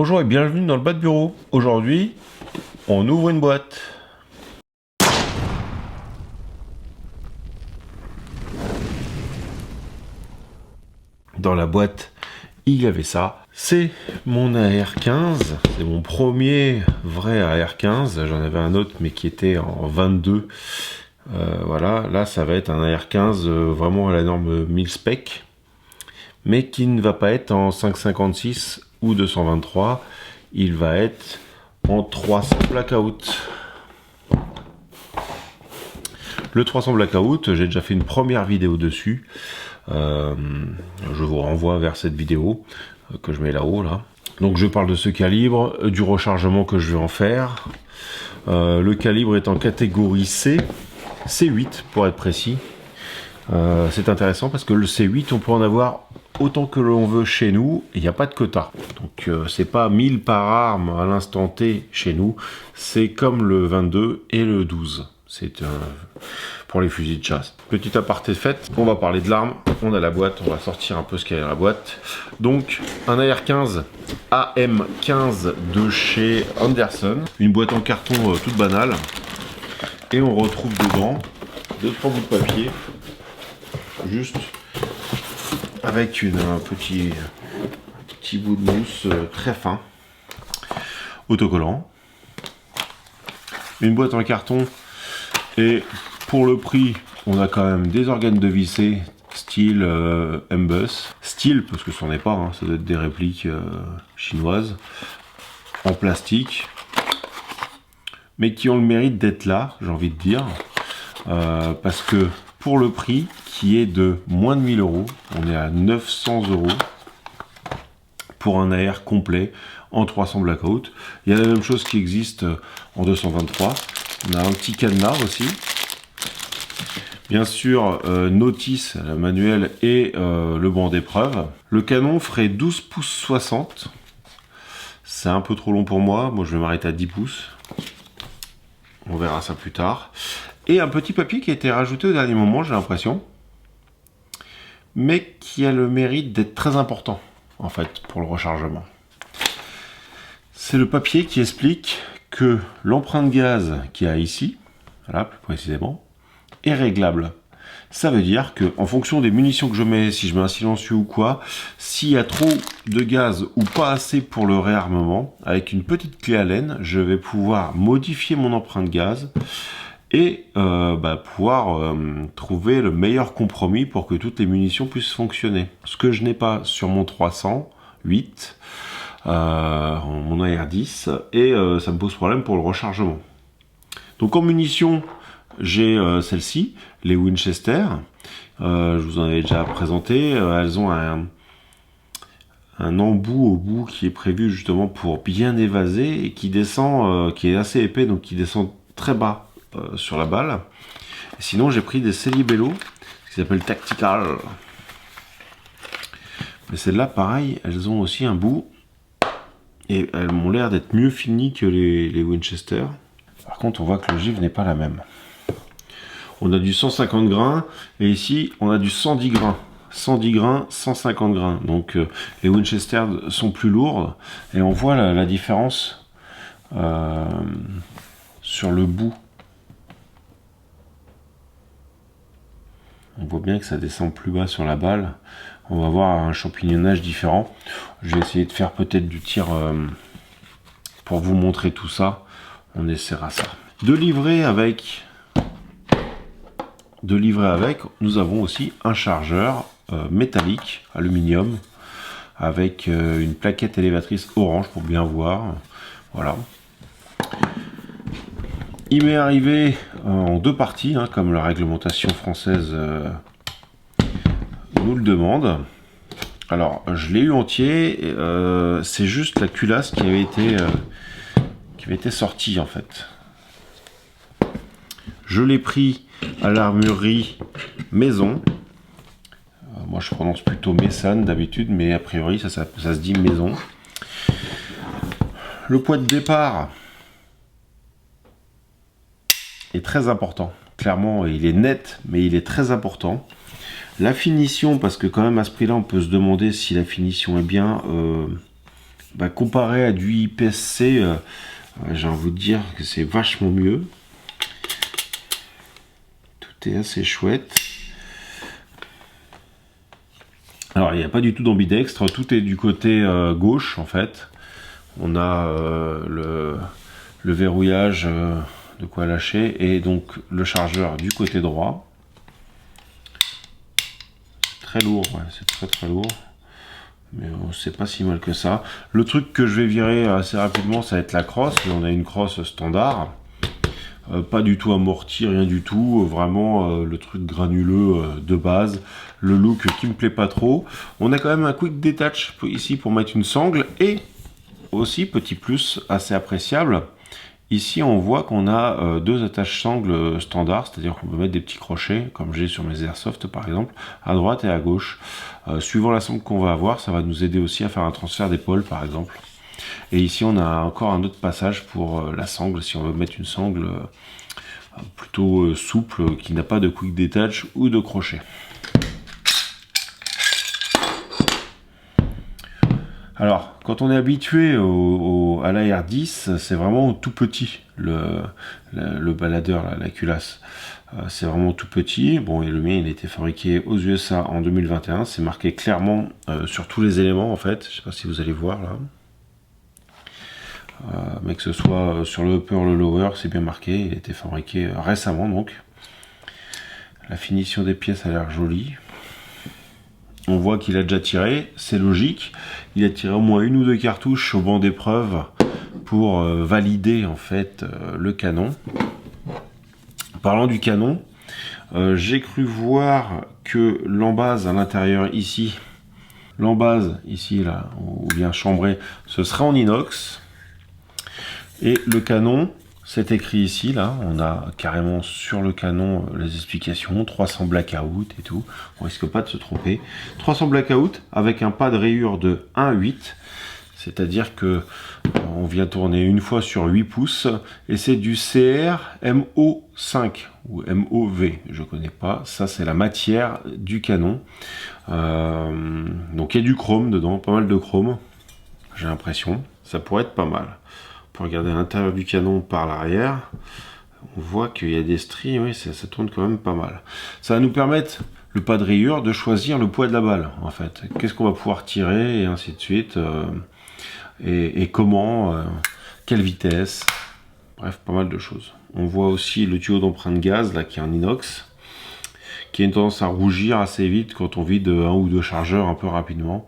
Bonjour et bienvenue dans le bas de bureau. Aujourd'hui, on ouvre une boîte. Dans la boîte, il y avait ça. C'est mon AR15. C'est mon premier vrai AR15. J'en avais un autre mais qui était en 22. Voilà, là ça va être un AR15 vraiment à la norme 1000 spec. Mais qui ne va pas être en 556 ou 223. Il va être en 300 blackout. Le 300 blackout, j'ai déjà fait une première vidéo dessus. Je vous renvoie vers cette vidéo que je mets là-haut là. Donc je parle de ce calibre, du rechargement que je vais en faire. Le calibre est en catégorie C, C8 pour être précis. C'est intéressant parce que le C8 on peut en avoir autant que l'on veut chez nous, il n'y a pas de quota. Donc c'est pas 1000 par arme à l'instant T chez nous, c'est comme le 22 et le 12. C'est pour les fusils de chasse. Petit aparté fait, on va parler de l'arme, on a la boîte, on va sortir un peu ce qu'il y a dans la boîte. Donc un AR15 AM15 de chez Anderson, une boîte en carton toute banale, et on retrouve dedans 2-3 bouts de papier, juste avec un petit bout de mousse très fin, autocollant, une boîte en carton. Et pour le prix, on a quand même des organes de visser, style M-Bus. Style, parce que ce n'en est pas, hein, ça doit être des répliques chinoises, en plastique, mais qui ont le mérite d'être là, j'ai envie de dire, parce que pour le prix, qui est de moins de 1000 €, on est à 900 € pour un AR complet en 300 blackout. Il y a la même chose qui existe en 223. On a un petit cadenas aussi. Bien sûr, notice, la manuelle et le banc d'épreuve. Le canon ferait 12 pouces 60. C'est un peu trop long pour moi. Moi, je vais m'arrêter à 10 pouces. On verra ça plus tard. Et un petit papier qui a été rajouté au dernier moment, j'ai l'impression. Mais qui a le mérite d'être très important, en fait, pour le rechargement. C'est le papier qui explique que l'empreinte gaz qu'il y a ici, voilà plus précisément, est réglable. Ça veut dire que en fonction des munitions que je mets, si je mets un silencieux ou quoi, s'il y a trop de gaz ou pas assez pour le réarmement, avec une petite clé Allen, je vais pouvoir modifier mon empreinte gaz et pouvoir trouver le meilleur compromis pour que toutes les munitions puissent fonctionner. Ce que je n'ai pas sur mon 308, mon AR10, et ça me pose problème pour le rechargement. Donc en munitions, j'ai celle-ci, les Winchester. Je vous en avais déjà présenté. Elles ont un embout au bout qui est prévu justement pour bien évaser et qui descend, qui est assez épais, donc qui descend très bas sur la balle. Et sinon, j'ai pris des Celibello qui s'appellent Tactical. Mais celles-là, pareil, elles ont aussi un bout. Et elles m'ont l'air d'être mieux finies que les Winchester. Par contre, on voit que l'ogive n'est pas la même. On a du 150 grains, et ici, on a du 110 grains. 110 grains, 150 grains. Donc, les Winchester sont plus lourdes, et on voit la différence sur le bout. On voit bien que ça descend plus bas sur la balle. On va avoir un champignonnage différent. Je vais essayer de faire peut-être du tir pour vous montrer tout ça. On essaiera ça. De livrer avec, nous avons aussi un chargeur métallique, aluminium, avec une plaquette élévatrice orange pour bien voir. Voilà. Il m'est arrivé en deux parties, hein, comme la réglementation française nous le demande. Alors, je l'ai eu entier, c'est juste la culasse qui avait été sortie en fait. Je l'ai pris à l'armurerie Maison. Moi je prononce plutôt Maison d'habitude, mais a priori ça se dit Maison. Le poids de départ est très important. Clairement, il est net, mais il est très important. La finition, parce que quand même à ce prix-là, on peut se demander si la finition est bien. bah, comparé à du IPSC, j'ai envie de dire que c'est vachement mieux. Tout est assez chouette. Alors il n'y a pas du tout d'ambidextre, tout est du côté gauche en fait. On a le verrouillage de quoi lâcher et donc le chargeur du côté droit. C'est très lourd, ouais, c'est très lourd. Mais c'est pas si mal que ça. Le truc que je vais virer assez rapidement, ça va être la crosse. On a une crosse standard. Pas du tout amorti, rien du tout. Vraiment le truc granuleux de base. Le look qui me plaît pas trop. On a quand même un quick detach ici pour mettre une sangle. Et aussi, petit plus assez appréciable, ici on voit qu'on a deux attaches sangles standards, c'est-à-dire qu'on peut mettre des petits crochets, comme j'ai sur mes Airsoft par exemple, à droite et à gauche. Suivant la sangle qu'on va avoir, ça va nous aider aussi à faire un transfert d'épaule par exemple. Et ici on a encore un autre passage pour la sangle, si on veut mettre une sangle plutôt souple, qui n'a pas de quick detach ou de crochet. Alors, quand on est habitué à la R10, c'est vraiment tout petit, le baladeur, la culasse. C'est vraiment tout petit. Bon, et le mien, il a été fabriqué aux USA en 2021. C'est marqué clairement sur tous les éléments, en fait. Je ne sais pas si vous allez voir, là. Mais que ce soit sur le upper, le lower, c'est bien marqué. Il a été fabriqué récemment, donc. La finition des pièces a l'air jolie. On voit qu'il a déjà tiré, c'est logique. Il a tiré au moins une ou deux cartouches au banc d'épreuve pour valider en fait le canon. Parlant du canon, j'ai cru voir que l'embase à l'intérieur ici, l'embase ici là, ou bien chambrée, ce sera en inox. Et le canon, c'est écrit ici, là, on a carrément sur le canon les explications, 300 blackout et tout, on risque pas de se tromper. 300 blackout avec un pas de rayure de 1,8, c'est-à-dire que on vient tourner une fois sur 8 pouces, et c'est du CR MO5, ou MOV, je connais pas, ça c'est la matière du canon. Donc il y a du chrome dedans, pas mal de chrome, j'ai l'impression, ça pourrait être pas mal. Pour regarder l'intérieur du canon par l'arrière, on voit qu'il y a des stries, oui, ça tourne quand même pas mal. Ça va nous permettre, le pas de rayure, de choisir le poids de la balle, en fait. Qu'est-ce qu'on va pouvoir tirer, et ainsi de suite, et comment, quelle vitesse, bref, pas mal de choses. On voit aussi le tuyau d'empreinte gaz, là, qui est en inox, qui a une tendance à rougir assez vite quand on vide un ou deux chargeurs un peu rapidement.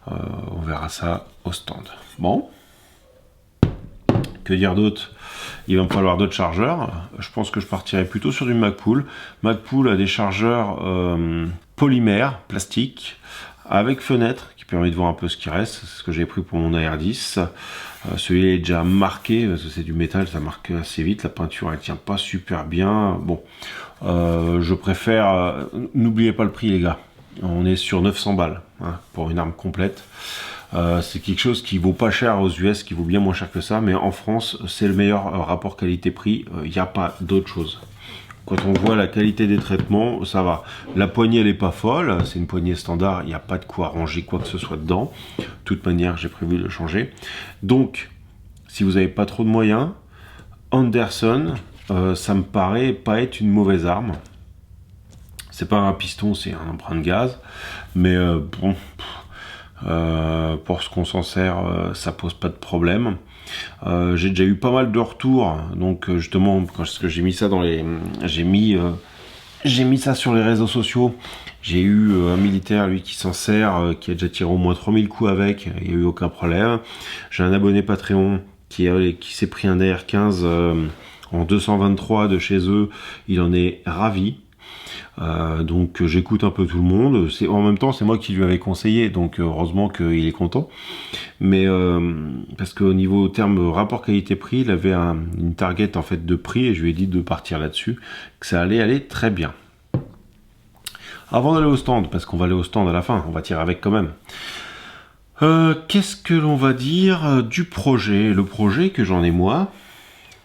On verra ça au stand. Bon. Que dire d'autre? Il va me falloir d'autres chargeurs. Je pense que je partirai plutôt sur du Magpul. Magpul a des chargeurs polymères, plastique, avec fenêtre, qui permet de voir un peu ce qui reste. C'est ce que j'ai pris pour mon AR10. Celui-là est déjà marqué, parce que c'est du métal, ça marque assez vite. La peinture, elle tient pas super bien. Bon, je préfère... N'oubliez pas le prix, les gars. On est sur 900 balles hein, pour une arme complète. C'est quelque chose qui vaut pas cher aux US, qui vaut bien moins cher que ça, mais en France, c'est le meilleur rapport qualité-prix. Il n'y a pas d'autre chose. Quand on voit la qualité des traitements, ça va. La poignée, elle est pas folle. C'est une poignée standard. Il n'y a pas de quoi ranger quoi que ce soit dedans. De toute manière, j'ai prévu de le changer. Donc, si vous n'avez pas trop de moyens, Anderson, ça me paraît pas être une mauvaise arme. C'est pas un piston, c'est un emprunt de gaz. Mais bon... pour ce qu'on s'en sert, ça pose pas de problème. J'ai déjà eu pas mal de retours, donc justement parce que j'ai mis ça dans les, j'ai mis ça sur les réseaux sociaux. J'ai eu un militaire lui qui s'en sert, qui a déjà tiré au moins 3000 coups avec, il n'y a eu aucun problème. J'ai un abonné Patreon qui s'est pris un AR-15 en 223 de chez eux, il en est ravi. Donc j'écoute un peu tout le monde, en même temps c'est moi qui lui avais conseillé, donc heureusement qu'il est content, mais parce qu'au niveau terme rapport qualité-prix, il avait une target en fait de prix, et je lui ai dit de partir là-dessus, que ça allait aller très bien. Avant d'aller au stand, parce qu'on va aller au stand à la fin, on va tirer avec quand même, qu'est-ce que l'on va dire du projet? Le projet que j'en ai moi,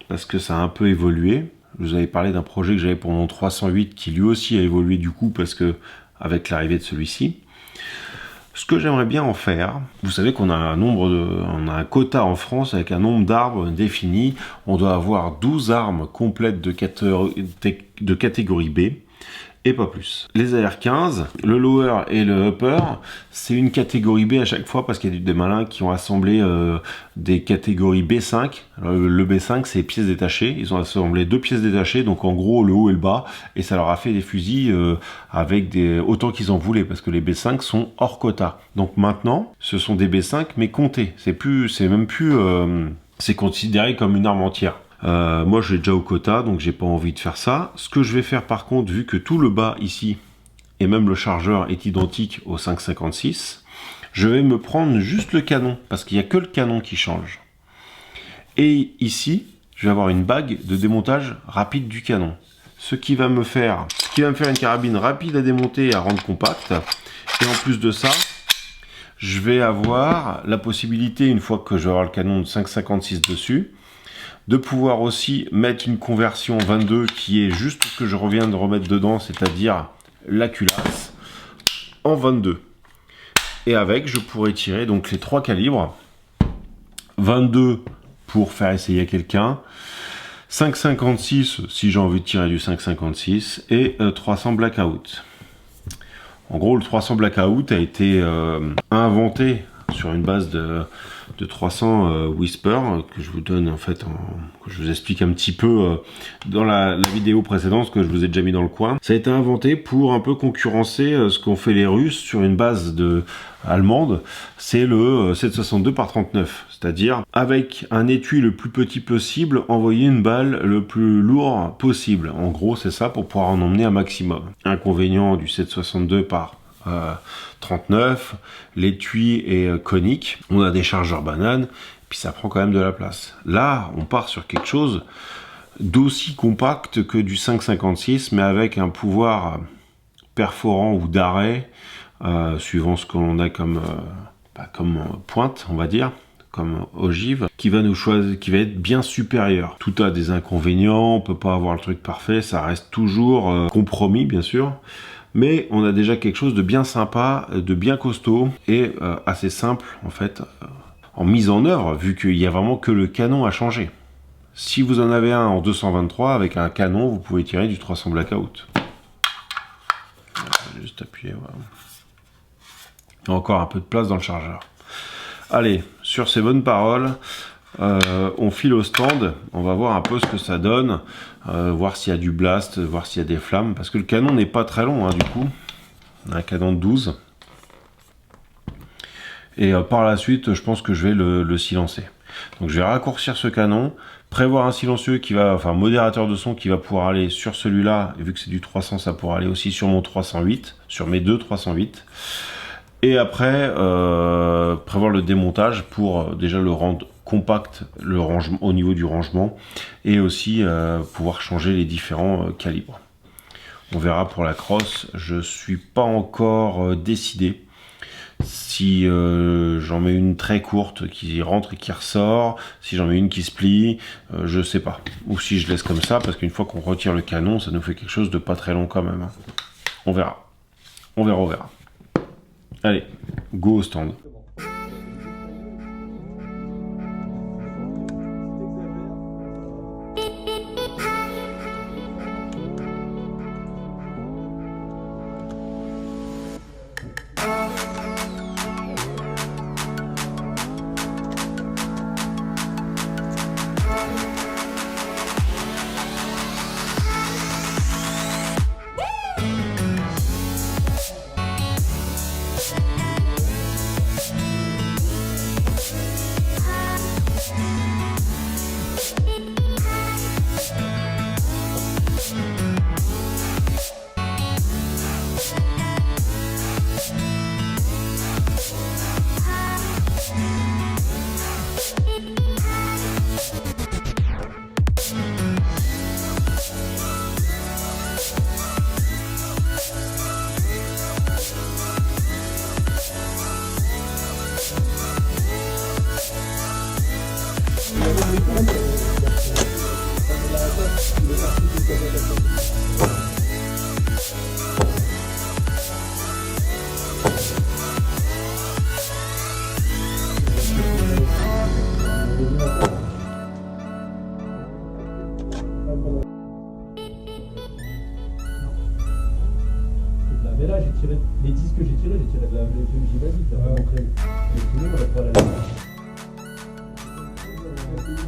parce que ça a un peu évolué. Je vous avais parlé d'un projet que j'avais pour mon 308 qui lui aussi a évolué du coup parce que avec l'arrivée de celui-ci. Ce que j'aimerais bien en faire, vous savez qu'on a on a un quota en France avec un nombre d'arbres défini. On doit avoir 12 armes complètes de catégorie B. Et pas plus. Les AR-15, le lower et le upper, c'est une catégorie B à chaque fois parce qu'il y a des malins qui ont assemblé des catégories B5. Alors, le B5, c'est pièces détachées. Ils ont assemblé 2 pièces détachées, donc en gros le haut et le bas, et ça leur a fait des fusils avec autant qu'ils en voulaient parce que les B5 sont hors quota. Donc maintenant, ce sont des B5 mais comptés. C'est considéré comme une arme entière. Moi je l'ai déjà au quota, donc j'ai pas envie de faire ça. Ce que je vais faire par contre, vu que tout le bas ici, et même le chargeur est identique au 5,56, je vais me prendre juste le canon, parce qu'il n'y a que le canon qui change. Et ici, je vais avoir une bague de démontage rapide du canon. Ce qui va me faire une carabine rapide à démonter et à rendre compacte. Et en plus de ça, je vais avoir la possibilité, une fois que je vais avoir le canon de 5,56 dessus, de pouvoir aussi mettre une conversion 22 qui est juste ce que je reviens de remettre dedans, c'est-à-dire la culasse en 22. Et avec, je pourrais tirer donc les 3 calibres, 22 pour faire essayer à quelqu'un, 5,56 si j'ai envie de tirer du 5,56 et 300 Blackout. En gros, le 300 Blackout a été inventé sur une base de 300 Whisper que je vous donne en fait, que je vous explique un petit peu dans la vidéo précédente, ce que je vous ai déjà mis dans le coin. Ça a été inventé pour un peu concurrencer ce qu'ont fait les Russes sur une base allemande, c'est le 7,62 par 39, c'est-à-dire avec un étui le plus petit possible, envoyer une balle le plus lourd possible. En gros, c'est ça pour pouvoir en emmener un maximum. Inconvénient du 7,62 par 39, l'étui est conique, on a des chargeurs bananes, puis ça prend quand même de la place. Là, on part sur quelque chose d'aussi compact que du 5,56, mais avec un pouvoir perforant ou d'arrêt, suivant ce que l'on a comme pointe, on va dire, comme ogive, qui va être bien supérieur. Tout a des inconvénients, on peut pas avoir le truc parfait, ça reste toujours compromis, bien sûr. Mais on a déjà quelque chose de bien sympa, de bien costaud et assez simple en fait en mise en œuvre, vu qu'il n'y a vraiment que le canon à changer. Si vous en avez un en 223 avec un canon, vous pouvez tirer du 300 Blackout. Je vais juste appuyer, voilà. Il y a encore un peu de place dans le chargeur. Allez, sur ces bonnes paroles, on file au stand, on va voir un peu ce que ça donne, voir s'il y a du blast, voir s'il y a des flammes, parce que le canon n'est pas très long, hein, du coup, on a un canon de 12, et par la suite, je pense que je vais le silencer. Donc je vais raccourcir ce canon, prévoir un silencieux qui va, enfin modérateur de son qui va pouvoir aller sur celui-là, et vu que c'est du 300, ça pourra aller aussi sur mon 308, sur mes deux 308, et après, prévoir le démontage pour déjà le rendre compact, le rangement au niveau du rangement, et aussi pouvoir changer les différents calibres. On verra pour la crosse, je suis pas encore décidé. Si j'en mets une très courte qui rentre et qui ressort, si j'en mets une qui se plie, je sais pas. Ou si je laisse comme ça, parce qu'une fois qu'on retire le canon, ça nous fait quelque chose de pas très long quand même. On verra. On verra, on verra. Allez, go au stand. Mais là, j'ai tiré les 10 que j'ai tirés de la FMJ basique. Là, pas montré. Mais sinon, on va pas la mettre.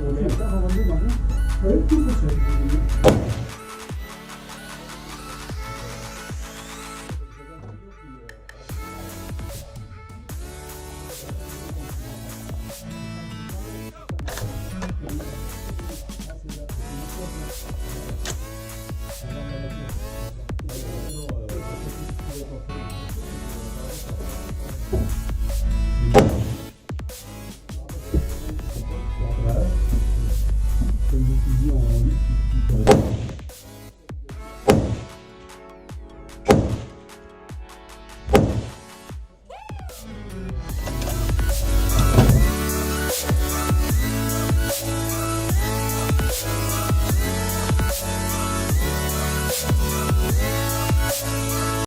On est en train de revenir dans le. Oui, tout possible.